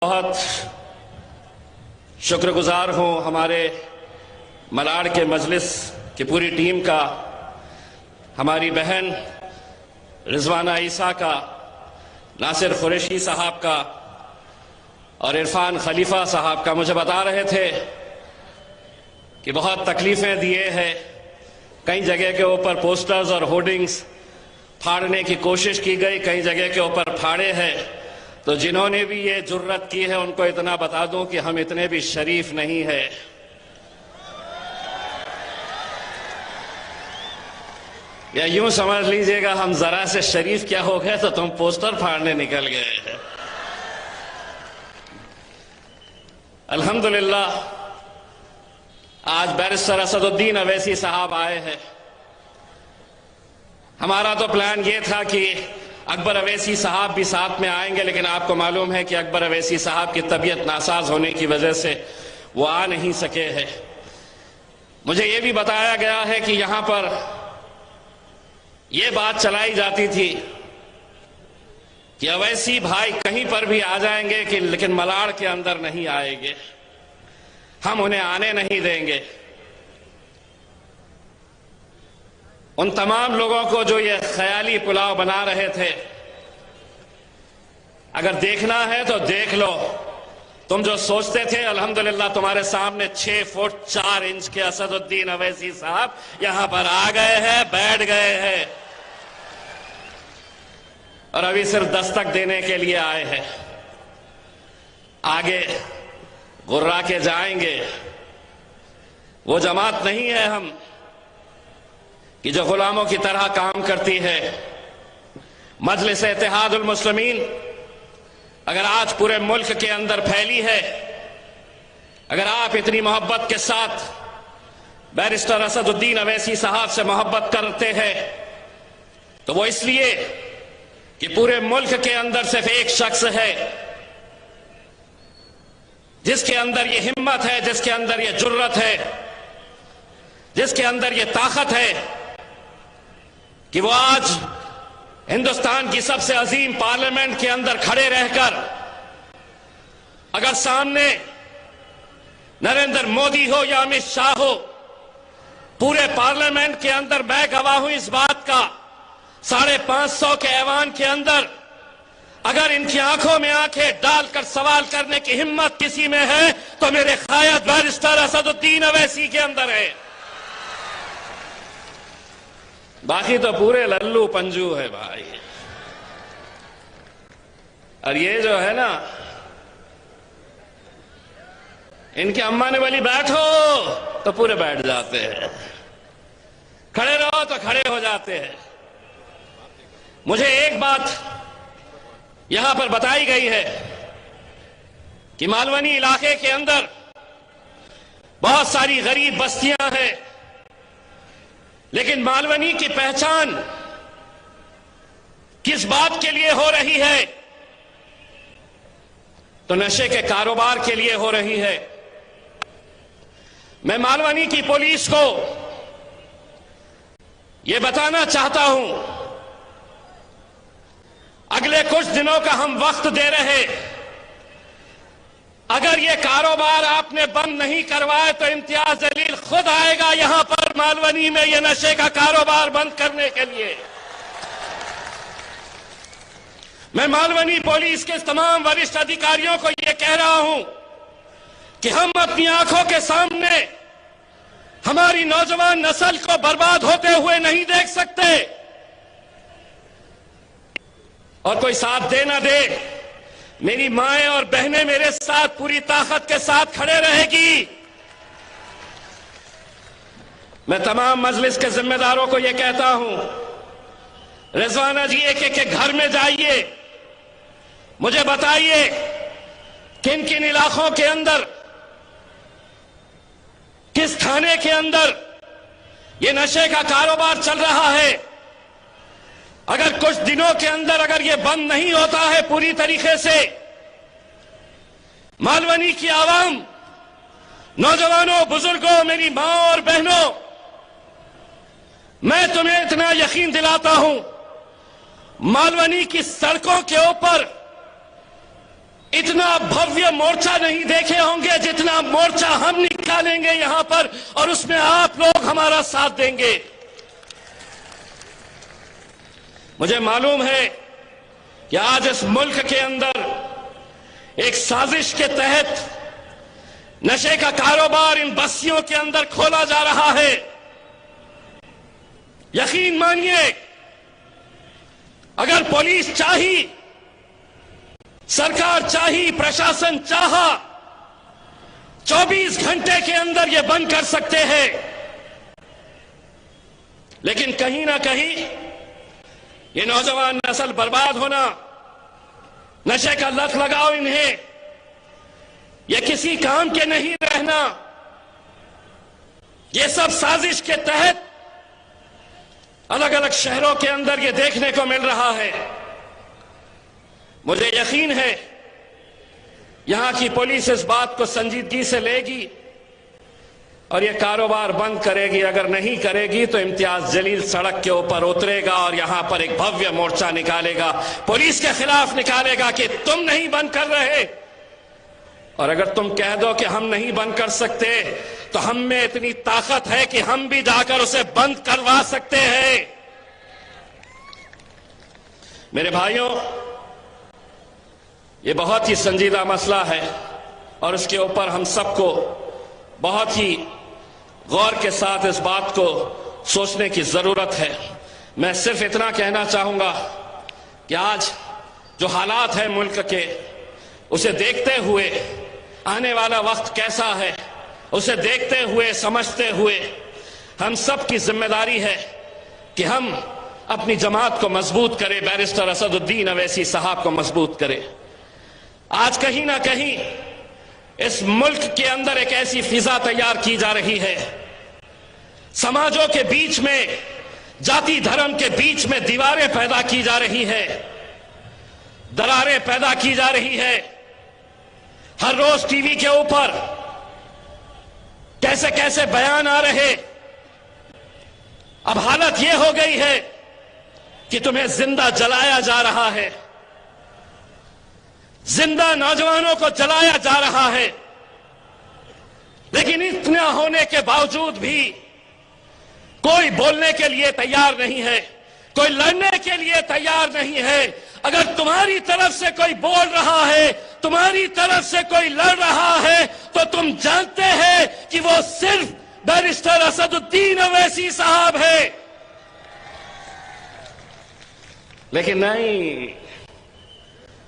بہت شکر گزار ہوں ہمارے ملاڑ کے مجلس کی پوری ٹیم کا، ہماری بہن رضوانہ عیسیٰ کا، ناصر قریشی صاحب کا اور عرفان خلیفہ صاحب کا۔ مجھے بتا رہے تھے کہ بہت تکلیفیں دیے ہیں، کئی جگہ کے اوپر پوسٹرز اور ہورڈنگز پھاڑنے کی کوشش کی گئی، کئی جگہ کے اوپر پھاڑے ہیں۔ تو جنہوں نے بھی یہ جرت کی ہے ان کو اتنا بتا دوں کہ ہم اتنے بھی شریف نہیں ہیں۔ یا یوں سمجھ لیجئے گا ہم ذرا سے شریف کیا ہو گئے تو تم پوسٹر پھاڑنے نکل گئے ہیں۔ الحمدللہ آج بیرسٹر اسد الدین اویسی صاحب آئے ہیں۔ ہمارا تو پلان یہ تھا کہ اکبر اویسی صاحب بھی ساتھ میں آئیں گے، لیکن آپ کو معلوم ہے کہ اکبر اویسی صاحب کی طبیعت ناساز ہونے کی وجہ سے وہ آ نہیں سکے ہیں۔ مجھے یہ بھی بتایا گیا ہے کہ یہاں پر یہ بات چلائی جاتی تھی کہ اویسی بھائی کہیں پر بھی آ جائیں گے لیکن ملاڑ کے اندر نہیں آئیں گے، ہم انہیں آنے نہیں دیں گے۔ ان تمام لوگوں کو جو یہ خیالی پلاؤ بنا رہے تھے، اگر دیکھنا ہے تو دیکھ لو۔ تم جو سوچتے تھے، الحمدللہ تمہارے سامنے 6 فٹ 4 انچ کے اسد الدین اویسی صاحب یہاں پر آ گئے ہیں، بیٹھ گئے ہیں اور ابھی صرف دستک دینے کے لیے آئے ہیں۔ آگے گرا کے جائیں گے۔ وہ جماعت نہیں ہے ہم کہ جو غلاموں کی طرح کام کرتی ہے۔ مجلس اتحاد المسلمین اگر آج پورے ملک کے اندر پھیلی ہے، اگر آپ اتنی محبت کے ساتھ بیرسٹر اسد الدین اویسی صاحب سے محبت کرتے ہیں تو وہ اس لیے کہ پورے ملک کے اندر صرف ایک شخص ہے جس کے اندر یہ ہمت ہے، جس کے اندر یہ جرت ہے، جس کے اندر یہ طاقت ہے کہ وہ آج ہندوستان کی سب سے عظیم پارلیمنٹ کے اندر کھڑے رہ کر اگر سامنے نریندر مودی ہو یا امت شاہ ہو، پورے پارلیمنٹ کے اندر میں گواہ ہوں اس بات کا، 550 کے ایوان کے اندر اگر ان کی آنکھوں میں آنکھیں ڈال کر سوال کرنے کی ہمت کسی میں ہے تو میرے قائد بیرسٹر اسد الدین اویسی کے اندر ہے۔ باقی تو پورے للو پنجو ہے بھائی۔ اور یہ جو ہے نا، ان کے اماں نے بولی بیٹھو تو پورے بیٹھ جاتے ہیں، کھڑے رہو تو کھڑے ہو جاتے ہیں۔ مجھے ایک بات یہاں پر بتائی گئی ہے کہ مالونی علاقے کے اندر بہت ساری غریب بستیاں ہیں، لیکن مالونی کی پہچان کس بات کے لیے ہو رہی ہے؟ تو نشے کے کاروبار کے لیے ہو رہی ہے۔ میں مالونی کی پولیس کو یہ بتانا چاہتا ہوں، اگلے کچھ دنوں کا ہم وقت دے رہے، اگر یہ کاروبار آپ نے بند نہیں کروائے تو امتیاز جلیل خود آئے گا یہاں پر مالونی میں یہ نشے کا کاروبار بند کرنے کے لیے۔ میں مالونی پولیس کے تمام وریشٹھ ادھیکاریوں کو یہ کہہ رہا ہوں کہ ہم اپنی آنکھوں کے سامنے ہماری نوجوان نسل کو برباد ہوتے ہوئے نہیں دیکھ سکتے، اور کوئی ساتھ دے نہ دے، میری مائیں اور بہنیں میرے ساتھ پوری طاقت کے ساتھ کھڑے رہے گی۔ میں تمام مجلس کے ذمہ داروں کو یہ کہتا ہوں، رضوانہ جی ایک ایک گھر میں جائیے، مجھے بتائیے کن کن علاقوں کے اندر، کس تھانے کے اندر یہ نشے کا کاروبار چل رہا ہے۔ اگر کچھ دنوں کے اندر اگر یہ بند نہیں ہوتا ہے پوری طریقے سے، مالونی کی عوام، نوجوانوں، بزرگوں، میری ماں اور بہنوں، میں تمہیں اتنا یقین دلاتا ہوں، مالونی کی سڑکوں کے اوپر اتنا بھویہ مورچہ نہیں دیکھے ہوں گے جتنا مورچہ ہم نکالیں گے یہاں پر، اور اس میں آپ لوگ ہمارا ساتھ دیں گے۔ مجھے معلوم ہے کہ آج اس ملک کے اندر ایک سازش کے تحت نشے کا کاروبار ان بستیوں کے اندر کھولا جا رہا ہے۔ یقین مانیے، اگر پولیس چاہی، سرکار چاہی، پرشاسن چاہا، 24 گھنٹے کے اندر یہ بند کر سکتے ہیں، لیکن کہیں نہ کہیں یہ نوجوان نسل برباد ہونا، نشے کا لت لگاؤ انہیں، یہ کسی کام کے نہیں رہنا، یہ سب سازش کے تحت الگ الگ شہروں کے اندر یہ دیکھنے کو مل رہا ہے۔ مجھے یقین ہے یہاں کی پولیس اس بات کو سنجیدگی سے لے گی اور یہ کاروبار بند کرے گی۔ اگر نہیں کرے گی تو امتیاز جلیل سڑک کے اوپر اترے گا اور یہاں پر ایک بھویہ مورچہ نکالے گا، پولیس کے خلاف نکالے گا کہ تم نہیں بند کر رہے، اور اگر تم کہہ دو کہ ہم نہیں بند کر سکتے تو ہم میں اتنی طاقت ہے کہ ہم بھی جا کر اسے بند کروا سکتے ہیں۔ میرے بھائیوں، یہ بہت ہی سنجیدہ مسئلہ ہے اور اس کے اوپر ہم سب کو بہت ہی غور کے ساتھ اس بات کو سوچنے کی ضرورت ہے۔ میں صرف اتنا کہنا چاہوں گا کہ آج جو حالات ہیں ملک کے، اسے دیکھتے ہوئے آنے والا وقت کیسا ہے، اسے دیکھتے ہوئے سمجھتے ہوئے ہم سب کی ذمہ داری ہے کہ ہم اپنی جماعت کو مضبوط کریں، بیرسٹر اسد الدین اویسی صاحب کو مضبوط کریں۔ آج کہیں نہ کہیں اس ملک کے اندر ایک ایسی فضا تیار کی جا رہی ہے، سماجوں کے بیچ میں، جاتی دھرم کے بیچ میں دیواریں پیدا کی جا رہی ہے، دراریں پیدا کی جا رہی ہے۔ ہر روز ٹی وی کے اوپر کیسے کیسے بیان آ رہے۔ اب حالت یہ ہو گئی ہے کہ تمہیں زندہ جلایا جا رہا ہے، زندہ نوجوانوں کو جلایا جا رہا ہے، لیکن اتنا ہونے کے باوجود بھی کوئی بولنے کے لیے تیار نہیں ہے، کوئی لڑنے کے لیے تیار نہیں ہے۔ اگر تمہاری طرف سے کوئی بول رہا ہے، تمہاری طرف سے کوئی لڑ رہا ہے، تو تم جانتے ہیں کہ وہ صرف بیرسٹر اسد الدین اویسی صاحب ہے۔ لیکن نہیں،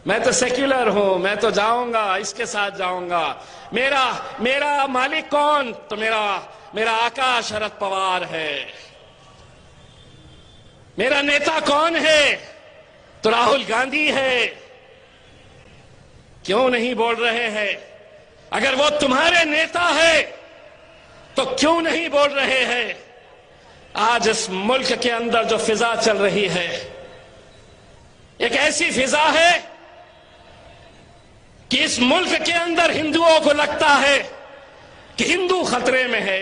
میں تو سیکولر ہوں، میں تو جاؤں گا، اس کے ساتھ جاؤں گا، میرا مالک کون؟ تو میرا آقا شرد پوار ہے۔ میرا نیتا کون ہے؟ تو راہل گاندھی ہے۔ کیوں نہیں بول رہے ہیں؟ اگر وہ تمہارے نیتا ہے تو کیوں نہیں بول رہے ہیں؟ آج اس ملک کے اندر جو فضا چل رہی ہے، ایک ایسی فضا ہے کہ اس ملک کے اندر ہندوؤں کو لگتا ہے کہ ہندو خطرے میں ہے،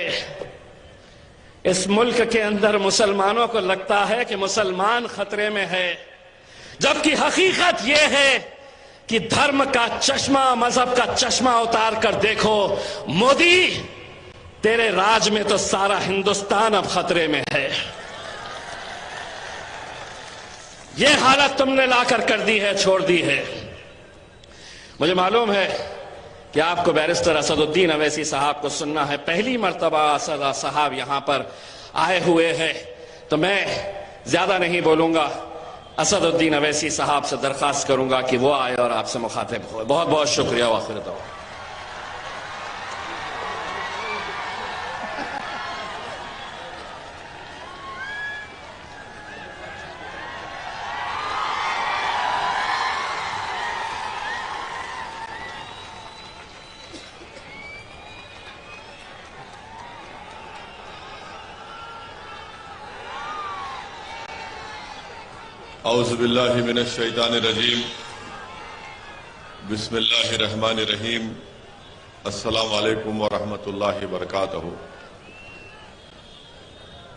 اس ملک کے اندر مسلمانوں کو لگتا ہے کہ مسلمان خطرے میں ہے، جبکہ حقیقت یہ ہے کہ دھرم کا چشمہ، مذہب کا چشمہ اتار کر دیکھو، مودی تیرے راج میں تو سارا ہندوستان اب خطرے میں ہے۔ یہ حالت تم نے لا کر دی ہے، چھوڑ دی ہے۔ مجھے معلوم ہے کہ آپ کو بیرسٹر اسد الدین اویسی صاحب کو سننا ہے، پہلی مرتبہ اسد صاحب یہاں پر آئے ہوئے ہیں، تو میں زیادہ نہیں بولوں گا، اسد الدین اویسی صاحب سے درخواست کروں گا کہ وہ آئے اور آپ سے مخاطب ہوئے۔ بہت بہت شکریہ، وآخر دعوانا۔ اعوذ باللہ من الشیطان الرجیم، بسم اللہ الرحمن الرحیم، السلام علیکم ورحمۃ اللہ وبرکاتہ۔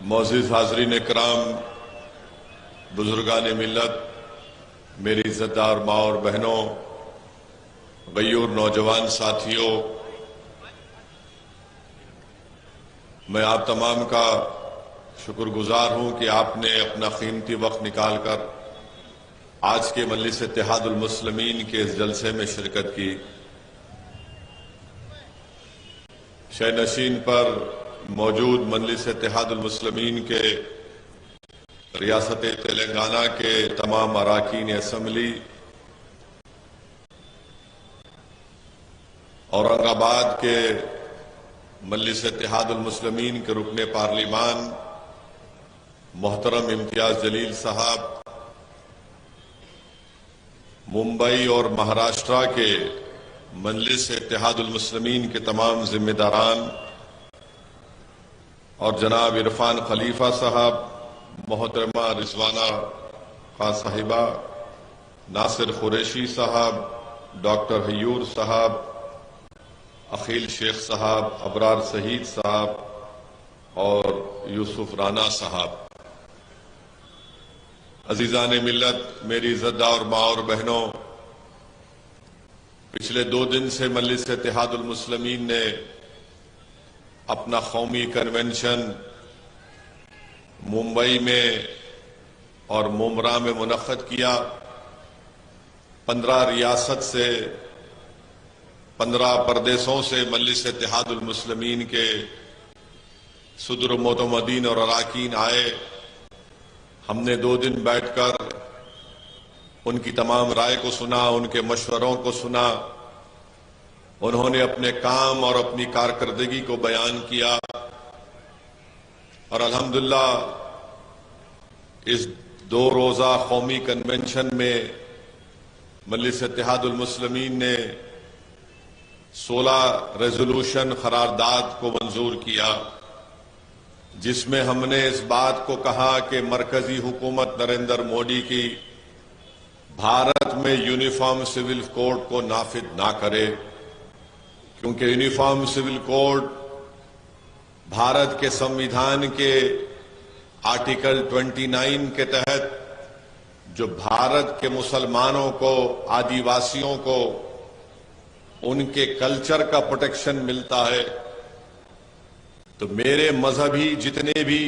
معزز حاضرین کرام، بزرگان ملت، میری عزتدار ماں اور بہنوں، غیور نوجوان ساتھیوں، میں آپ تمام کا شکر گزار ہوں کہ آپ نے اپنا قیمتی وقت نکال کر آج کے مجلس اتحاد المسلمین کے اس جلسے میں شرکت کی۔ شہ نشین پر موجود مجلس اتحاد المسلمین کے ریاست تلنگانہ کے تمام اراکین اسمبلی، اورنگ آباد کے مجلس اتحاد المسلمین کے رکن پارلیمان محترم امتیاز جلیل صاحب، ممبئی اور مہاراشٹرا کے مجلس اتحاد المسلمین کے تمام ذمہ داران اور جناب عرفان خلیفہ صاحب، محترمہ رضوانہ خان صاحبہ، ناصر قریشی صاحب، ڈاکٹر حیور صاحب، اخیل شیخ صاحب، ابرار سعید صاحب اور یوسف رانا صاحب، عزیزان ملت، میری عزت دار ماں اور بہنوں، پچھلے 2 دن سے مجلس اتحاد المسلمین نے اپنا قومی کنونشن ممبئی میں اور مومرا میں منعقد کیا۔ 15 ریاست سے 15 پردیسوں سے مجلس اتحاد المسلمین کے صدر و معتمدین اور اراکین آئے۔ ہم نے 2 دن بیٹھ کر ان کی تمام رائے کو سنا، ان کے مشوروں کو سنا، انہوں نے اپنے کام اور اپنی کارکردگی کو بیان کیا، اور الحمدللہ اس 2 روزہ قومی کنونشن میں مجلس اتحاد المسلمین نے 16 ریزولوشن قرارداد کو منظور کیا، جس میں ہم نے اس بات کو کہا کہ مرکزی حکومت نریندر مودی کی بھارت میں یونیفارم سول کوڈ کو نافذ نہ کرے، کیونکہ یونیفارم سول کوڈ بھارت کے سمویدھان کے آرٹیکل 29 کے تحت جو بھارت کے مسلمانوں کو، آدیواسیوں کو ان کے کلچر کا پروٹیکشن ملتا ہے، تو میرے مذہبی جتنے بھی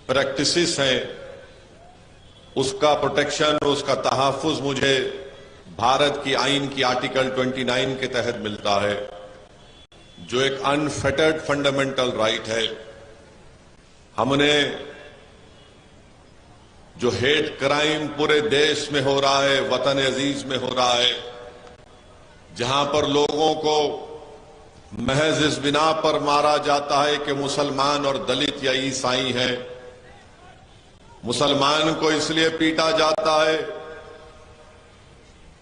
پریکٹسز ہیں اس کا پروٹیکشن، اس کا تحفظ مجھے بھارت کی آئین کی آرٹیکل 29 کے تحت ملتا ہے، جو ایک انفیٹرڈ فنڈامنٹل رائٹ ہے۔ ہم نے جو ہیٹ کرائم پورے دیش میں ہو رہا ہے، وطن عزیز میں ہو رہا ہے، جہاں پر لوگوں کو محض اس بنا پر مارا جاتا ہے کہ مسلمان اور دلت یا عیسائی ہیں، مسلمان کو اس لیے پیٹا جاتا ہے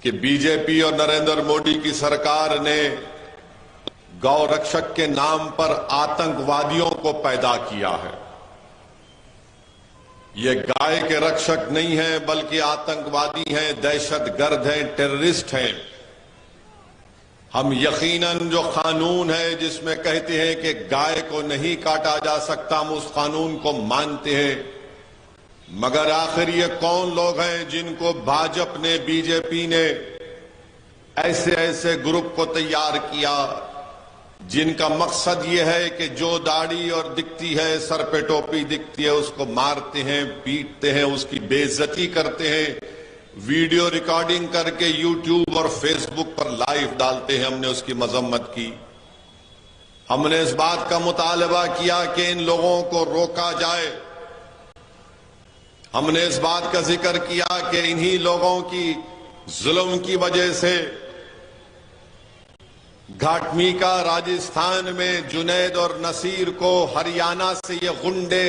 کہ بی جے پی اور نریندر مودی کی سرکار نے گو رکشک کے نام پر آتنکوادیوں کو پیدا کیا ہے۔ یہ گائے کے رکشک نہیں ہیں بلکہ آتنکوادی ہیں، دہشت گرد ہیں، ٹیررسٹ ہیں۔ ہم یقیناً جو قانون ہے جس میں کہتے ہیں کہ گائے کو نہیں کاٹا جا سکتا، ہم اس قانون کو مانتے ہیں، مگر آخر یہ کون لوگ ہیں جن کو بھاجپ نے، بی جے پی نے ایسے گروپ کو تیار کیا جن کا مقصد یہ ہے کہ جو داڑھی اور دکھتی ہے، سر پہ ٹوپی دکھتی ہے، اس کو مارتے ہیں، پیٹتے ہیں، اس کی بے عزتی کرتے ہیں، ویڈیو ریکارڈنگ کر کے یوٹیوب اور فیس بک پر لائیو ڈالتے ہیں۔ ہم نے اس کی مذمت کی۔ ہم نے اس بات کا مطالبہ کیا کہ ان لوگوں کو روکا جائے۔ ہم نے اس بات کا ذکر کیا کہ انہی لوگوں کی ظلم کی وجہ سے گھاٹمی کا راجستھان میں جنید اور نصیر کو ہریانہ سے یہ غنڈے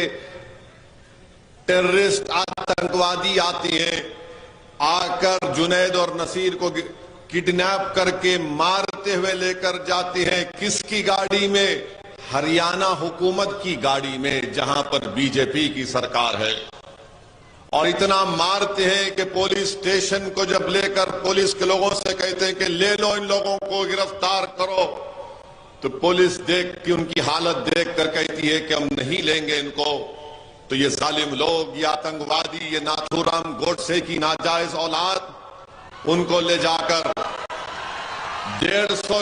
ٹیررسٹ آتنکوادی آتے ہیں، آ کر جنید اور نصیر کو کڈنیپ کر کے مارتے ہوئے لے کر جاتے ہیں۔ کس کی گاڑی میں؟ ہریانہ حکومت کی گاڑی میں، جہاں پر بی جے پی کی سرکار ہے، اور اتنا مارتے ہیں کہ پولیس اسٹیشن کو جب لے کر پولیس کے لوگوں سے کہتے ہیں کہ لے لو ان لوگوں کو، گرفتار کرو، تو پولیس دیکھ کے ان کی حالت دیکھ کر کہتی ہے کہ ہم نہیں لیں گے ان کو۔ تو یہ ظالم لوگ، یہ آتنکوادی، یہ ناتھو رام گوڈسے کی ناجائز اولاد، ان کو لے جا کر 150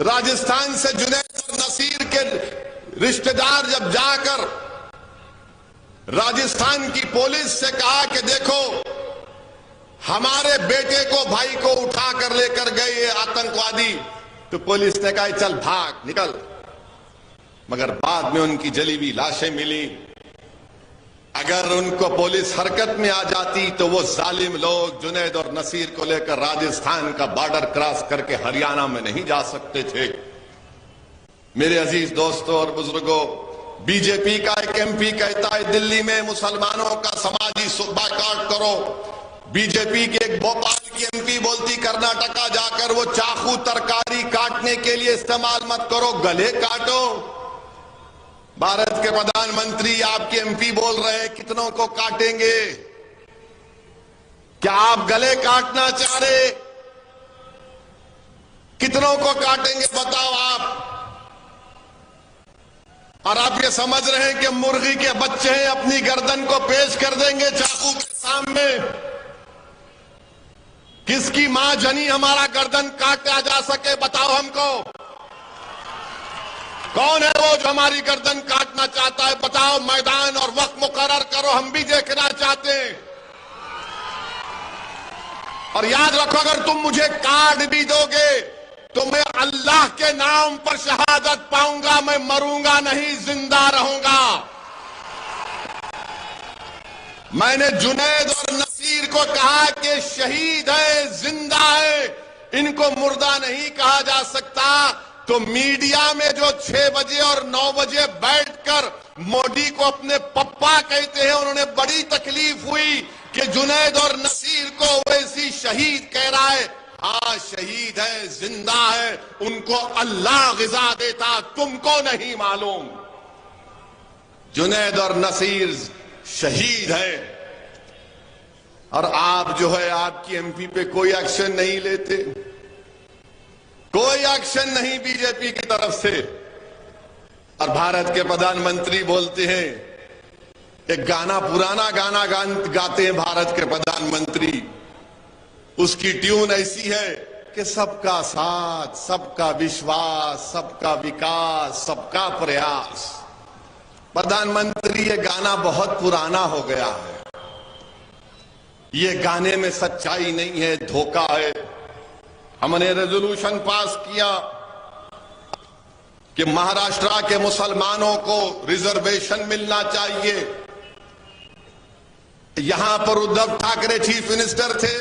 راجستھان سے جنید اور نصیر کے رشتہ دار جب جا کر راجستھان کی پولیس سے کہا کہ دیکھو ہمارے بیٹے کو بھائی کو اٹھا کر لے کر گئے یہ آتنکوادی، تو پولیس نے کہا چل بھاگ نکل، مگر بعد میں ان کی جلی ہوئی لاشیں ملی۔ اگر ان کو پولیس حرکت میں آ جاتی تو وہ ظالم لوگ جنید اور نصیر کو لے کر راجستھان کا بارڈر کراس کر کے ہریانہ میں نہیں جا سکتے تھے۔ میرے عزیز دوستوں اور بزرگوں، بی جے پی کا ایک ایم پی کہتا ہے دلی میں مسلمانوں کا سماجی بائیکاٹ کرو، بی جے پی کے ایک بھوپال کی ایم پی بولتی کرناٹکا جا کر وہ چاقو ترکاری کاٹنے کے لیے استعمال مت کرو، گلے کاٹو۔ بھارت کے پردھان منتری آپ کے ایم پی بول رہے ہیں کتنوں کو کاٹیں گے؟ کیا آپ گلے کاٹنا چاہ رہے؟ کتنوں کو کاٹیں گے بتاؤ آپ؟ اور آپ یہ سمجھ رہے ہیں کہ مرغی کے بچے ہیں اپنی گردن کو پیش کر دیں گے چاقو کے سامنے؟ کس کی ماں جنی ہمارا گردن کاٹا جا سکے بتاؤ ہم کو؟ کون ہے وہ جو ہماری گردن کاٹنا چاہتا ہے؟ بتاؤ، میدان اور وقت مقرر کرو، ہم بھی دیکھنا چاہتے ہیں۔ اور یاد رکھو اگر تم مجھے کاٹ بھی دو گے تو میں اللہ کے نام پر شہادت پاؤں گا، میں مروں گا نہیں، زندہ رہوں گا۔ میں نے جنید اور نصیر کو کہا کہ شہید ہے، زندہ ہے، ان کو مردہ نہیں کہا جا سکتا۔ تو میڈیا میں جو 6 بجے اور 9 بجے بیٹھ کر مودی کو اپنے پپا کہتے ہیں، انہوں نے بڑی تکلیف ہوئی کہ جنید اور نصیر کو ویسی شہید کہہ رہا ہے۔ ہاں شہید ہے، زندہ ہے، ان کو اللہ غذا دیتا، تم کو نہیں معلوم۔ جنید اور نصیر شہید ہے، اور آپ جو ہے آپ کی ایم پی پہ کوئی ایکشن نہیں لیتے، کوئی ایکشن نہیں بی جے پی کی طرف سے۔ اور بھارت کے پردھان منتری بولتے ہیں، ایک گانا، پرانا گانا گاتے ہیں بھارت کے پردھان منتری، اس کی ٹیون ایسی ہے کہ سب کا ساتھ، سب کا وشواس، سب کا وکاس، سب کا پریاس۔ پردھان منتری یہ گانا بہت پرانا ہو گیا ہے، یہ گانے میں سچائی نہیں ہے، دھوکہ ہے۔ ہم نے ریزولوشن پاس کیا کہ مہاراشٹرا کے مسلمانوں کو ریزرویشن ملنا چاہیے۔ یہاں پر ادھو ٹھاکرے چیف منسٹر تھے،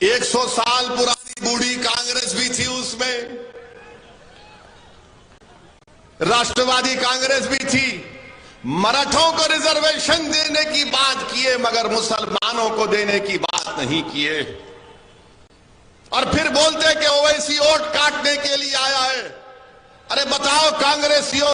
100 سال پرانی بوڑھی کانگریس بھی تھی اس میں، راشٹروادی کانگریس بھی تھی۔ مراٹھوں کو ریزرویشن دینے کی بات کیے مگر مسلمانوں کو دینے کی بات نہیں کیے، اور پھر بولتے کہ اویسی ووٹ کاٹنے کے لیے آیا ہے۔ ارے بتاؤ کانگریسیوں،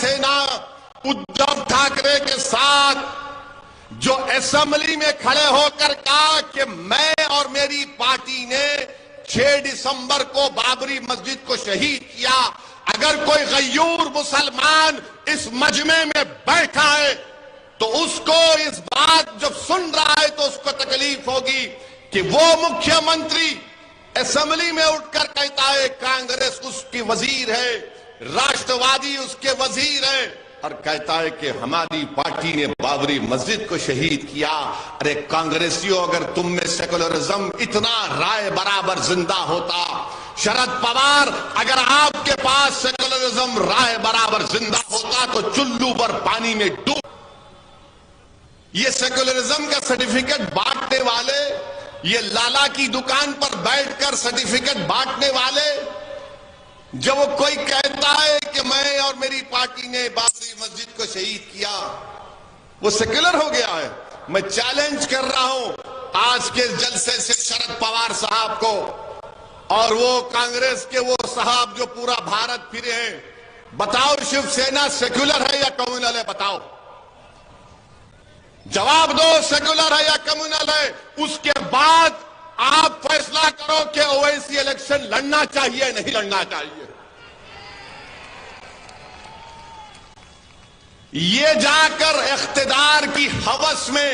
تھے نا ادھو ٹھاکرے کے ساتھ، جو اسمبلی میں کھڑے ہو کر کہا کہ میں اور میری پارٹی نے 6 دسمبر کو بابری مسجد کو شہید کیا۔ اگر کوئی غیور مسلمان اس مجمع میں بیٹھا ہے تو اس کو اس بات جب سن رہا ہے تو اس کو تکلیف ہوگی کہ وہ مکھیہ منتری اسمبلی میں اٹھ کر کہتا ہے کانگریس اس کی وزیر ہے، راشٹروادی اس کے وزیر ہے، اور کہتا ہے کہ ہماری پارٹی نے بابری مسجد کو شہید کیا۔ ارے کانگریسیوں، اگر تم میں سیکولرزم اتنا رائے برابر زندہ ہوتا، شرد پوار اگر آپ کے پاس سیکولرزم رائے برابر زندہ ہوتا تو چلو پر پانی میں ڈوب۔ یہ سیکولرزم کا سرٹیفکیٹ بانٹنے والے، یہ لالا کی دکان پر بیٹھ کر سرٹیفکیٹ بانٹنے والے، جب وہ کوئی کہتا ہے کہ میں اور میری پارٹی نے بابری مسجد کو شہید کیا، وہ سیکولر ہو گیا ہے۔ میں چیلنج کر رہا ہوں آج کے جلسے سے شرد پوار صاحب کو اور وہ کانگریس کے وہ صاحب جو پورا بھارت پھرے ہیں، بتاؤ شیو سینا سیکولر ہے یا کمیونل ہے؟ بتاؤ، جواب دو، سیکولر ہے یا کمیونل ہے؟ اس کے بعد آپ فیصلہ کرو کہ اویسی الیکشن لڑنا چاہیے نہیں لڑنا چاہیے۔ یہ جا کر اقتدار کی ہوس میں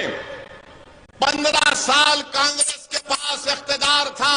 15 سال کانگریس کے پاس اقتدار تھا،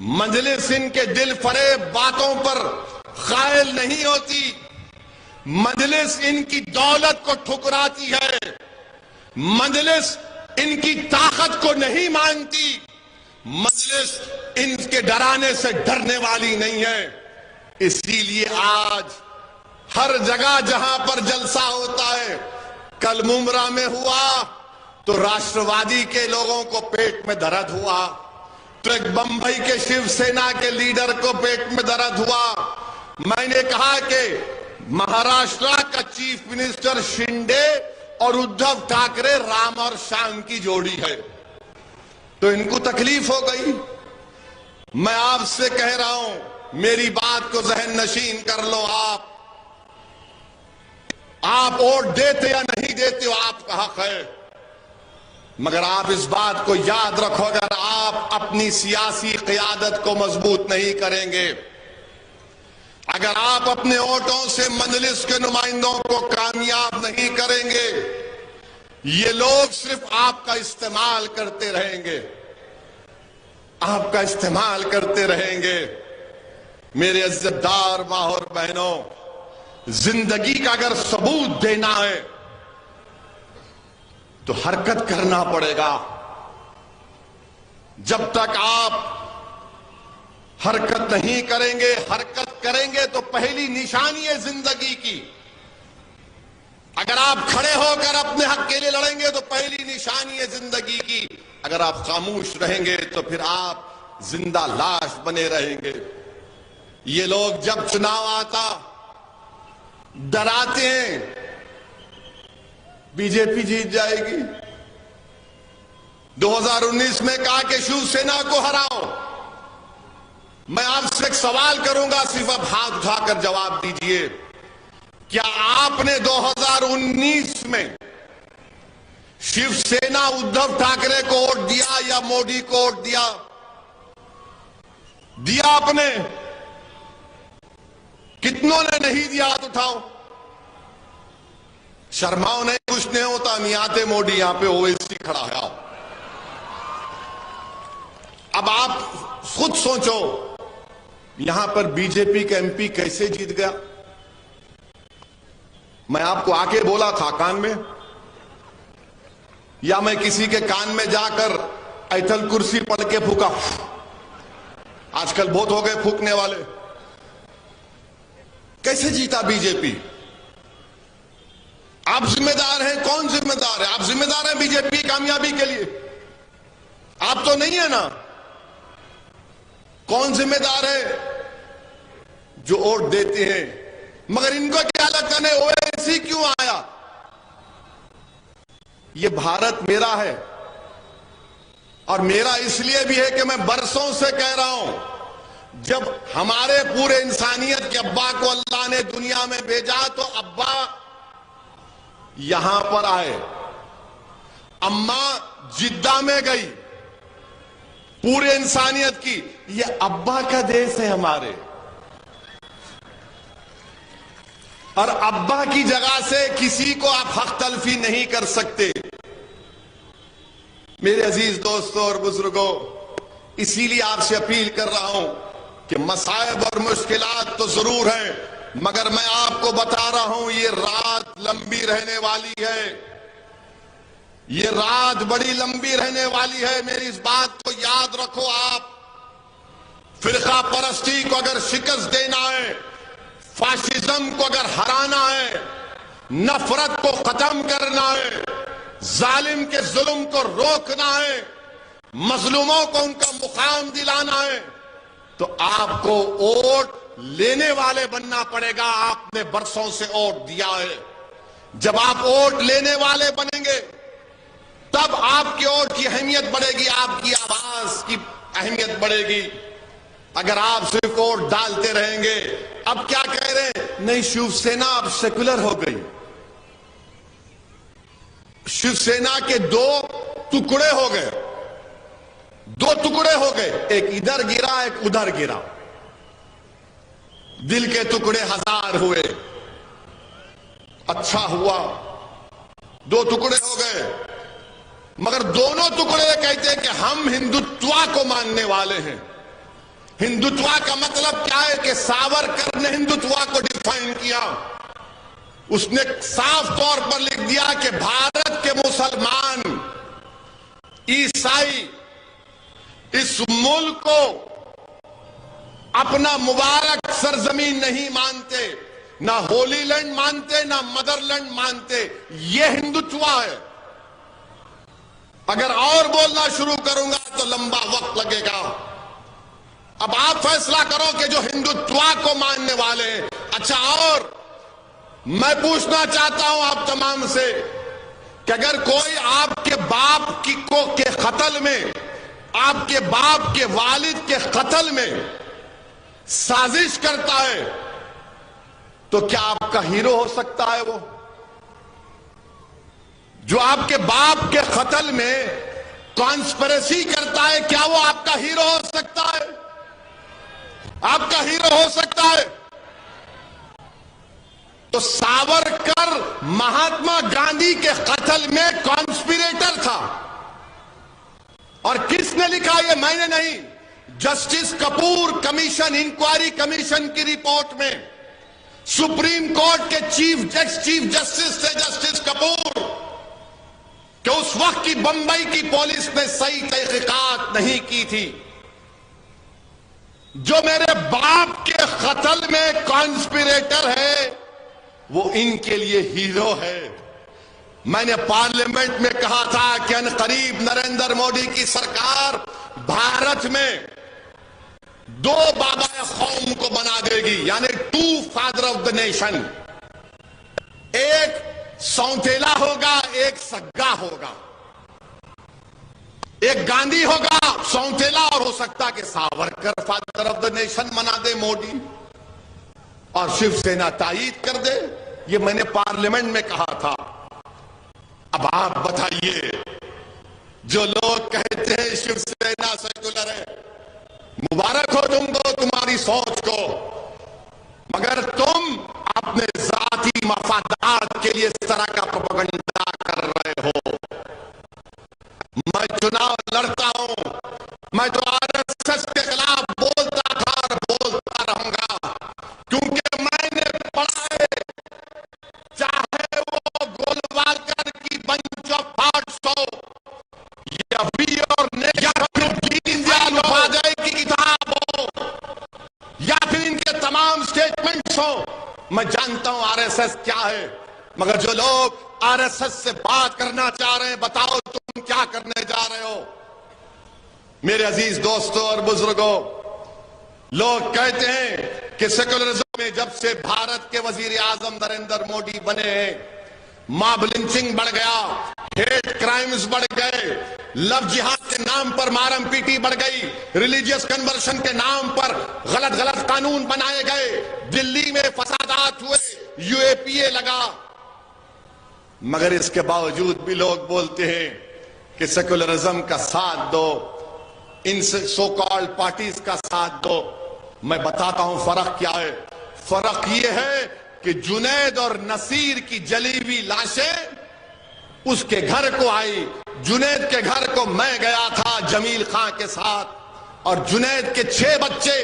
مجلس ان کے دل فریب باتوں پر قائل نہیں ہوتی. مجلس ان کی دولت کو ٹھکراتی ہے. مجلس ان کی طاقت کو نہیں مانتی. مجلس ان کے ڈرانے سے ڈرنے والی نہیں ہے. اسی لیے آج ہر جگہ جہاں پر جلسہ ہوتا ہے، کل ممرا میں ہوا تو راشٹروادی کے لوگوں کو پیٹ میں درد ہوا، تو ایک بمبئی کے شیو سینا کے لیڈر کو پیٹ میں درد ہوا. میں نے کہا کہ مہاراشٹرا کا چیف منسٹر شنڈے اور ادھو ٹھاکرے رام اور شام کی جوڑی ہے، تو ان کو تکلیف ہو گئی. میں آپ سے کہہ رہا ہوں، میری بات کو ذہن نشین کر لو. آپ ووٹ دیتے یا نہیں دیتے ہو، آپ کا حق ہے، مگر آپ اس بات کو یاد رکھو، اگر آپ اپنی سیاسی قیادت کو مضبوط نہیں کریں گے، اگر آپ اپنے ووٹوں سے مجلس کے نمائندوں کو کامیاب نہیں کریں گے، یہ لوگ صرف آپ کا استعمال کرتے رہیں گے، آپ کا استعمال کرتے رہیں گے. میرے عزتدار ماں اور بہنوں، زندگی کا اگر ثبوت دینا ہے تو حرکت کرنا پڑے گا. جب تک آپ حرکت نہیں کریں گے، حرکت کریں گے تو پہلی نشانی ہے زندگی کی. اگر آپ کھڑے ہو کر اپنے حق کے لیے لڑیں گے تو پہلی نشانی ہے زندگی کی. اگر آپ خاموش رہیں گے تو پھر آپ زندہ لاش بنے رہیں گے. یہ لوگ جب چناؤ آتا ڈراتے ہیں بی جے پی جیت جائے گی. 2019 میں کہا کہ شیو سینا کو ہراؤ. میں آپ سے ایک سوال کروں گا، صرف آپ ہاتھ اٹھا کر جواب دیجئے. کیا آپ نے 2019 میں شیو سینا ادھو ٹھاکرے کو ووٹ دیا یا مودی کو ووٹ دیا؟ دیا آپ نے؟ کتنوں نے نہیں دیا؟ ہاتھ اٹھاؤ. شرماؤ نہیں، کچھ نہیں ہوتا. میاں موڈی یہاں پہ اویسی کھڑا ہے. اب آپ خود سوچو، یہاں پر بی جے پی کا ایم پی کیسے جیت گیا؟ میں آپ کو آ کے بولا تھا کان میں، یا میں کسی کے کان میں جا کر ایتھل کرسی پڑھ کے پھونکا؟ آج کل بہت ہو گئے پھونکنے والے. کیسے جیتا بی جے پی؟ آپ ذمہ دار ہیں. کون ذمہ دار ہے؟ آپ ذمہ دار ہیں بی جے پی کامیابی کے لیے؟ آپ تو نہیں ہے نا. کون ذمہ دار ہے؟ جو ووٹ دیتے ہیں. مگر ان کو کیا لگتا ہے اویسی کیوں آیا؟ یہ بھارت میرا ہے، اور میرا اس لیے بھی ہے کہ میں برسوں سے کہہ رہا ہوں، جب ہمارے پورے انسانیت کے ابا کو اللہ نے دنیا میں بھیجا تو ابا یہاں پر آئے، اماں جدہ میں گئی. پورے انسانیت کی یہ ابا کا دیش ہے ہمارے، اور ابا کی جگہ سے کسی کو آپ حق تلفی نہیں کر سکتے. میرے عزیز دوستوں اور بزرگوں، اسی لیے آپ سے اپیل کر رہا ہوں کہ مصائب اور مشکلات تو ضرور ہیں، مگر میں آپ کو بتا رہا ہوں یہ رات لمبی رہنے والی ہے. یہ رات بڑی لمبی رہنے والی ہے. میری اس بات کو یاد رکھو. آپ فرقہ پرستی کو اگر شکست دینا ہے، فاشزم کو اگر ہرانا ہے، نفرت کو ختم کرنا ہے، ظالم کے ظلم کو روکنا ہے، مظلوموں کو ان کا مقام دلانا ہے، تو آپ کو ووٹ لینے والے بننا پڑے گا. آپ نے برسوں سے ووٹ دیا ہے. جب آپ ووٹ لینے والے بنیں گے تب آپ کے ووٹ کی اہمیت بڑھے گی، آپ کی آواز کی اہمیت بڑھے گی. اگر آپ صرف ووٹ ڈالتے رہیں گے، اب کیا کہہ رہے ہیں؟ نہیں، شیو سینا اب سیکولر ہو گئی. شیو سینا کے دو ٹکڑے ہو گئے، دو ٹکڑے ہو گئے، ایک ادھر گرا ایک ادھر گرا. دل کے ٹکڑے 1000 ہوئے. اچھا ہوا، دو ٹکڑے ہو گئے، مگر دونوں ٹکڑے کہتے ہیں کہ ہم ہندوتوا کو ماننے والے ہیں، ہندوتوا کا مطلب کیا ہے کہ ساورکر نے ہندوتوا کو ڈیفائن کیا. اس نے صاف طور پر لکھ دیا کہ بھارت کے مسلمان عیسائی اس ملک کو اپنا مبارک سرزمین نہیں مانتے، نہ ہولی لینڈ مانتے، نہ مدر لینڈ مانتے. یہ ہندوتوا ہے. اگر اور بولنا شروع کروں گا تو لمبا وقت لگے گا. اب آپ فیصلہ کرو کہ جو ہندوتوا کو ماننے والے ہیں. اچھا، اور میں پوچھنا چاہتا ہوں آپ تمام سے کہ اگر کوئی آپ کے باپ کے قتل میں، آپ کے باپ کے والد کے قتل میں سازش کرتا ہے تو کیا آپ کا ہیرو ہو سکتا ہے وہ؟ جو آپ کے باپ کے قتل میں کانسپریسی کرتا ہے، کیا وہ آپ کا ہیرو ہو سکتا ہے؟ آپ کا ہیرو ہو سکتا ہے؟ تو ساورکر مہاتما گاندھی کے قتل میں کانسپریٹر تھا. اور کس نے لکھا؟ یہ میں نے نہیں، justice Kapoor commission, inquiry commission کی رپورٹ میں سپریم کورٹ کے چیف جسٹس تھے جسٹس کپور، کہ اس وقت کی بمبئی کی پولیس نے صحیح تحقیقات نہیں کی تھی. جو میرے باپ کے قتل میں کانسپریٹر ہے وہ ان کے لیے ہیرو ہے. میں نے پارلیمنٹ میں کہا تھا کہ عنقریب نریندر مودی کی سرکار بھارت میں 2 بابا قوم کو بنا دے گی، یعنی 2 فادر آف دا نیشن. ایک سونتیلا ہوگا، ایک سگا ہوگا. ایک گاندھی ہوگا، سونتیلا، اور ہو سکتا کہ Savarkar father of the nation بنا دے مودی، اور شیو سینا تائید کر دے. یہ میں نے پارلیمنٹ میں کہا تھا. اب آپ بتائیے، جو لوگ کہتے ہیں شیو سینا سیکولر ہے، مبارک ہو تم کو، تمہاری سوچ کو، مگر تم اپنے ذاتی مفادات کے لیے اس طرح کا پروپیگنڈا کر رہے ہو. میں چناو لڑتا ہوں، میں تو RSS کے خلاف بولتا تھا اور بولتا رہوں گا، کیونکہ میں نے پڑھا ہے، چاہے وہ گولوالکر کی بنچ آف تھاٹس ہو، یا وی اور دین دیال اپادھیائے کی کتاب ہو، یا پھر ان کے تمام سٹیٹمنٹس ہو. میں جانتا ہوں RSS کیا ہے، مگر جو لوگ RSS سے بات کرنا چاہ رہے ہیں، بتاؤ تم کیا کرنے جا رہے ہو؟ میرے عزیز دوستوں اور بزرگوں، لوگ کہتے ہیں کہ سیکولرزم میں جب سے بھارت کے وزیر اعظم نریندر مودی بنے ہیں، ماب لنچنگ بڑھ گیا، ہیٹ کرائمز بڑھ گئے، لو جہاد کے نام پر مارم پیٹی بڑھ گئی، ریلیجیس کنورشن کے نام پر غلط قانون بنائے گئے، دلی میں فسادات ہوئے، UAPA لگا. مگر اس کے باوجود بھی لوگ بولتے ہیں کہ سیکولرزم کا ساتھ دو، ان سو کالڈ پارٹیز کا ساتھ دو. میں بتاتا ہوں فرق کیا ہے. فرق یہ ہے کہ جنید اور نصیر کی جلی ہوئی لاشیں اس کے گھر کو آئی. جنید کے گھر کو میں گیا تھا جمیل خان کے ساتھ، اور جنید کے 6 بچے،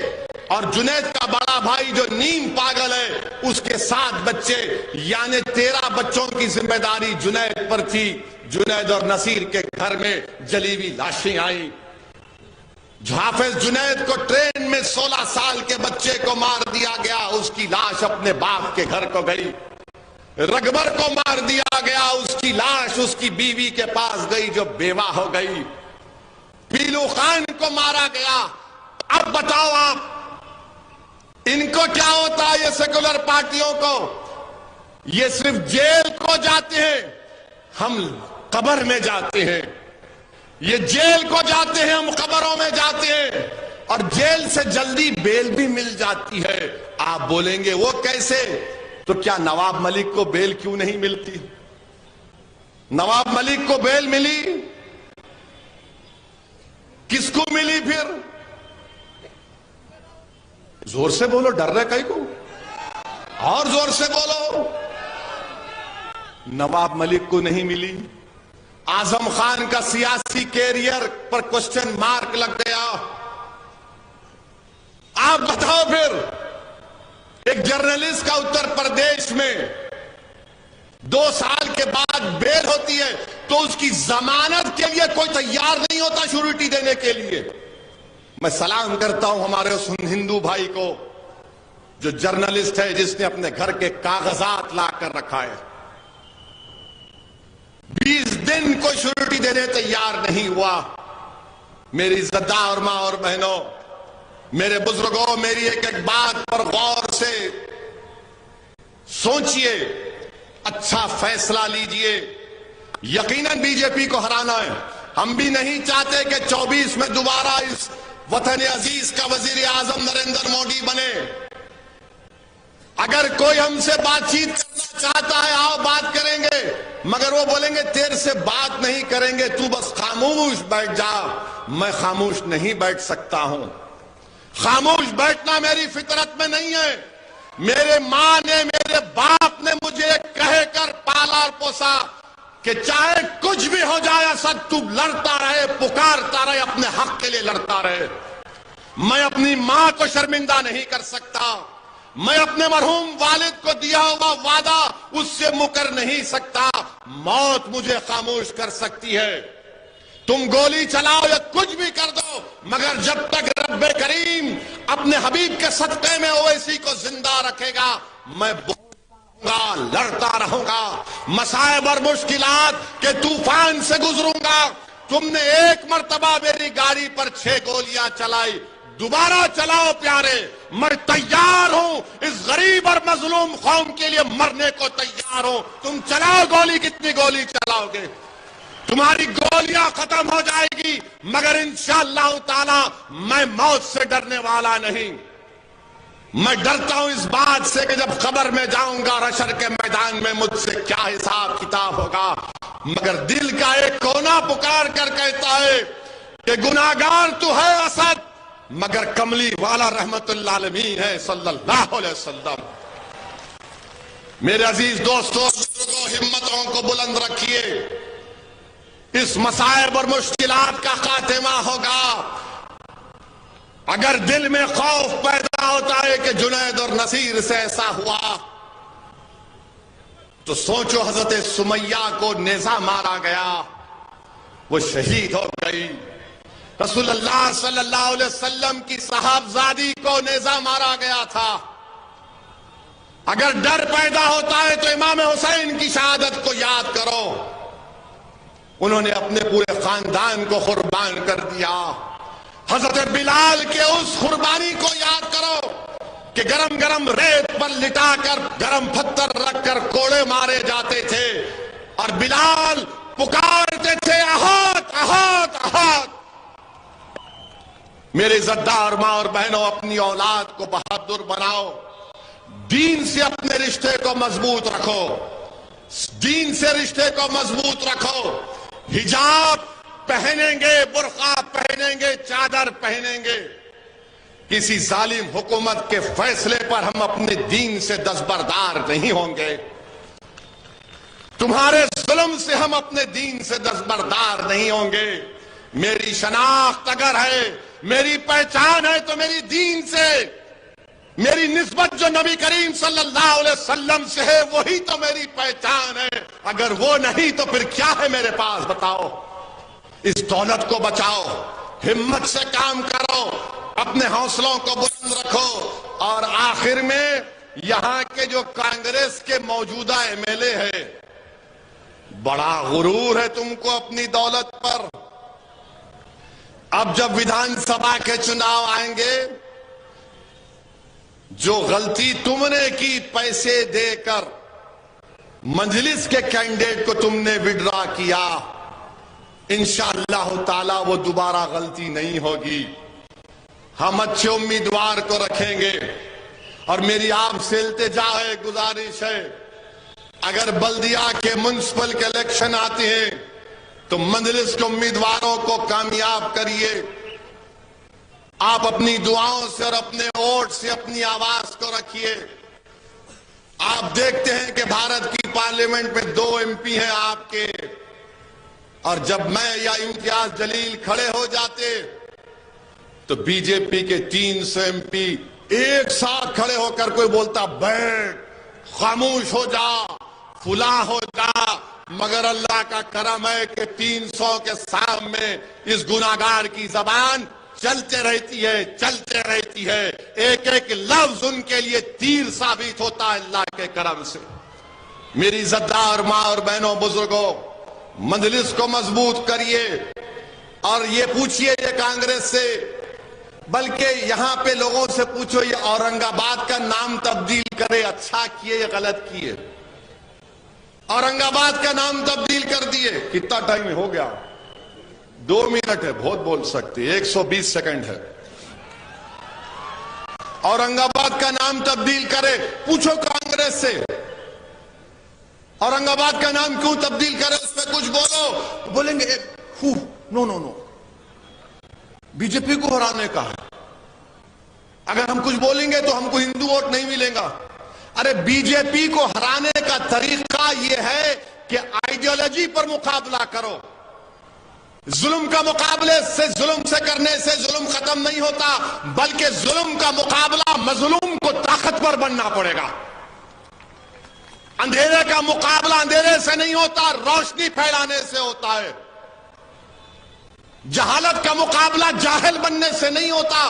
اور جنید کا بڑا بھائی جو نیم پاگل ہے اس کے 7 بچے، یعنی 13 بچوں کی ذمہ داری جنید پر تھی. جنید اور نصیر کے گھر میں جلی ہوئی لاشیں آئیں. حافظ جنید کو ٹرین میں 16 سال کے بچے کو مار دیا گیا، اس کی لاش اپنے باپ کے گھر کو گئی. رگبر کو مار دیا گیا، اس کی لاش اس کی بیوی کے پاس گئی جو بیوہ ہو گئی. پیلو خان کو مارا گیا. اب بتاؤ آپ، ان کو کیا ہوتا ہے؟ یہ سیکولر پارٹیوں کو یہ صرف جیل کو جاتے ہیں، ہم قبر میں جاتے ہیں. یہ جیل کو جاتے ہیں، ہم قبروں میں جاتے ہیں، اور جیل سے جلدی بیل بھی مل جاتی ہے. آپ بولیں گے وہ کیسے؟ تو کیا نواب ملک کو بیل کیوں نہیں ملتی؟ نواب ملک کو بیل ملی، کس کو ملی پھر؟ زور سے بولو، ڈر رہے کہیں کو؟ اور زور سے بولو. نواب ملک کو نہیں ملی. اعظم خان کا سیاسی کیریئر پر کوسچن مارک لگ گیا. آپ بتاؤ پھر، ایک جرنلسٹ کا اتر پردیش میں 2 سال کے بعد بیل ہوتی ہے تو اس کی ضمانت کے لیے کوئی تیار نہیں ہوتا شیورٹی دینے کے لیے. میں سلام کرتا ہوں ہمارے اس ہندو بھائی کو جو جرنلسٹ ہے، جس نے اپنے گھر کے کاغذات لا کر رکھا ہے. 20 دن کوئی شیورٹی دینے تیار نہیں ہوا. میری عزتدار ماں اور بہنوں، میرے بزرگوں، میری ایک ایک بات پر غور سے سوچئے، اچھا فیصلہ لیجئے. یقیناً بی جے پی کو ہرانا ہے. ہم بھی نہیں چاہتے کہ 24 میں دوبارہ اس وطن عزیز کا وزیر اعظم نریندر مودی بنے. اگر کوئی ہم سے بات چیت کرنا چاہتا ہے، آؤ بات کریں گے، مگر وہ بولیں گے تیرے سے بات نہیں کریں گے، تو بس خاموش بیٹھ جا. میں خاموش نہیں بیٹھ سکتا ہوں. خاموش بیٹھنا میری فطرت میں نہیں ہے. میرے ماں نے، میرے باپ نے مجھے کہہ کر پالا اور پوسا کہ چاہے کچھ بھی ہو جائے اسد، تو لڑتا رہے، پکارتا رہے، اپنے حق کے لیے لڑتا رہے. میں اپنی ماں کو شرمندہ نہیں کر سکتا. میں اپنے مرحوم والد کو دیا ہوا وعدہ اس سے مکر نہیں سکتا. موت مجھے خاموش کر سکتی ہے. تم گولی چلاؤ یا کچھ بھی کر دو، مگر جب تک رب کریم اپنے حبیب کے صدقے میں اویسی کو زندہ رکھے گا، میں لڑتا رہوں گا. مصائب اور مشکلات کے طوفان سے گزروں گا. تم نے ایک مرتبہ میری گاڑی پر 6 گولیاں چلائی، دوبارہ چلاؤ پیارے. میں تیار ہوں، اس غریب اور مظلوم قوم کے لیے مرنے کو تیار ہوں. تم چلاؤ گولی، کتنی گولی چلاؤ گے؟ تمہاری گولیاں ختم ہو جائے گی، مگر انشاءاللہ تعالی میں موت سے ڈرنے والا نہیں. میں ڈرتا ہوں اس بات سے کہ جب قبر میں جاؤں گا، حشر کے میدان میں مجھ سے کیا حساب کتاب ہوگا. مگر دل کا ایک کونا پکار کر کہتا ہے کہ گناہگار تو ہے اسد، مگر کملی والا رحمت اللہ عالمین ہے صلی اللہ علیہ وسلم. میرے عزیز دوستوں، بزرگوں، ہمتوں کو بلند رکھیے. اس مصائب اور مشکلات کا خاتمہ ہوگا. اگر دل میں خوف پیدا ہوتا ہے کہ جنید اور نصیر سے ایسا ہوا، تو سوچو حضرت سمیہ کو نیزہ مارا گیا، وہ شہید ہو گئی. رسول اللہ صلی اللہ علیہ وسلم کی صاحبزادی کو نیزہ مارا گیا تھا. اگر ڈر پیدا ہوتا ہے تو امام حسین کی شہادت کو یاد کرو. انہوں نے اپنے پورے خاندان کو قربان کر دیا. حضرت بلال کے اس قربانی کو یاد کرو کہ گرم گرم ریت پر لٹا کر، گرم پتھر رکھ کر کوڑے مارے جاتے تھے، اور بلال پکارتے تھے احد احد احد. میرے عزتدار ماں اور بہنوں، اپنی اولاد کو بہادر بناؤ. دین سے اپنے رشتے کو مضبوط رکھو. دین سے رشتے کو مضبوط رکھو. حجاب پہنیں گے، برقع پہنیں گے، چادر پہنیں گے. کسی ظالم حکومت کے فیصلے پر ہم اپنے دین سے دستبردار نہیں ہوں گے. تمہارے ظلم سے ہم اپنے دین سے دستبردار نہیں ہوں گے. میری شناخت اگر ہے، میری پہچان ہے، تو میری دین سے، میری نسبت جو نبی کریم صلی اللہ علیہ وسلم سے ہے، وہی تو میری پہچان ہے. اگر وہ نہیں تو پھر کیا ہے میرے پاس؟ بتاؤ. اس دولت کو بچاؤ، ہمت سے کام کرو، اپنے حوصلوں کو بلند رکھو. اور آخر میں یہاں کے جو کانگریس کے موجودہ MLA ہے، بڑا غرور ہے تم کو اپنی دولت پر. اب جب ویدھان سبھا کے چناؤ آئیں گے، جو غلطی تم نے کی پیسے دے کر مجلس کے کینڈیڈیٹ کو تم نے وڈرا کیا، انشاءاللہ تعالی وہ دوبارہ غلطی نہیں ہوگی. ہم اچھے امیدوار کو رکھیں گے. اور میری آپ سے التجا ہے، گزارش ہے، اگر بلدیہ کے میونسپل کے الیکشن آتے ہیں تو مجلس کے امیدواروں کو کامیاب کریے. آپ اپنی دعاؤں سے اور اپنے ووٹ سے اپنی آواز کو رکھیے. آپ دیکھتے ہیں کہ بھارت کی پارلیمنٹ میں 2 MP ہیں آپ کے، اور جب میں یا امتیاز جلیل کھڑے ہو جاتے تو بی جے پی کے 300 MP ایک ساتھ کھڑے ہو کر کوئی بولتا بیٹھ خاموش ہو جا فلاں ہو جا، مگر اللہ کا کرم ہے کہ 300 کے سامنے اس گناہگار کی زبان چلتے رہتی ہے، ایک ایک لفظ ان کے لیے تیر ثابت ہوتا ہے اللہ کے کرم سے۔ میری عزتدار ماں اور بہنوں بزرگوں، مجلس کو مضبوط کریے اور یہ پوچھئے یہ کانگریس سے، بلکہ یہاں پہ لوگوں سے پوچھو یہ اورنگ آباد کا نام تبدیل کرے، اچھا کیے یا غلط کیے؟ اورنگ آباد کا نام تبدیل کر دیے۔ کتنا ٹائم ہو گیا؟ 2 منٹ ہے، بہت بول سکتے، 120 سیکنڈ ہے۔ اورنگ آباد کا نام تبدیل کرے، پوچھو کانگریس سے اورنگ آباد کا نام کیوں تبدیل کرے، اس پہ کچھ بولو، بولیں گے نو بی جے پی کو ہرانے کا ہے، اگر ہم کچھ بولیں گے تو ہم کو ہندو ووٹ نہیں ملے گا۔ ارے بی جے پی کو ہرانے کا طریقہ یہ ہے کہ آئیڈیالوجی پر مقابلہ کرو، ظلم کا مقابلے سے ظلم سے کرنے سے ظلم ختم نہیں ہوتا، بلکہ ظلم کا مقابلہ مظلوم کو طاقتور بننا پڑے گا۔ اندھیرے کا مقابلہ اندھیرے سے نہیں ہوتا، روشنی پھیلانے سے ہوتا ہے۔ جہالت کا مقابلہ جاہل بننے سے نہیں ہوتا،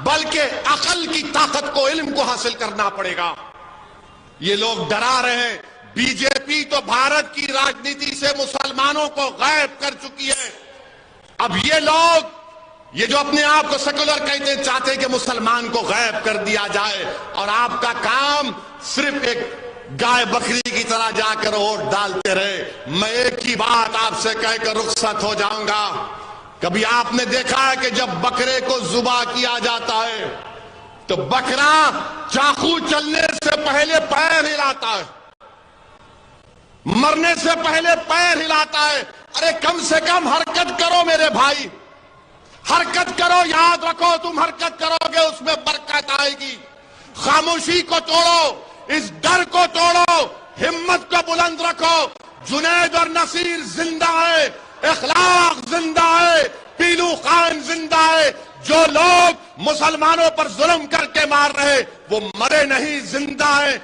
بلکہ عقل کی طاقت کو، علم کو حاصل کرنا پڑے گا۔ یہ لوگ ڈرا رہے ہیں، بی جے پی تو بھارت کی راجنیتی سے مسلمانوں کو غائب کر چکی ہے، اب یہ لوگ یہ جو اپنے آپ کو سیکولر کہتے ہیں چاہتے ہیں کہ مسلمان کو غائب کر دیا جائے، اور آپ کا کام صرف ایک گائے بکری کی طرح جا کر ووٹ ڈالتے رہے۔ میں ایک ہی بات آپ سے کہہ کر رخصت ہو جاؤں گا، کبھی آپ نے دیکھا ہے کہ جب بکرے کو ذبح کیا جاتا ہے تو بکرا چاقو چلنے سے پہلے پیر ہلاتا ہے، مرنے سے پہلے پیر ہلاتا ہے۔ ارے کم سے کم حرکت کرو میرے بھائی، حرکت کرو، یاد رکھو تم حرکت کرو گے اس میں برکت آئے گی۔ خاموشی کو توڑو، اس ڈر کو توڑو، ہمت کو بلند رکھو۔ جنید اور نصیر زندہ ہے، اخلاق زندہ ہے، پیلو خان زندہ ہے۔ جو لوگ مسلمانوں پر ظلم کر کے مار رہے وہ مرے نہیں، زندہ ہے۔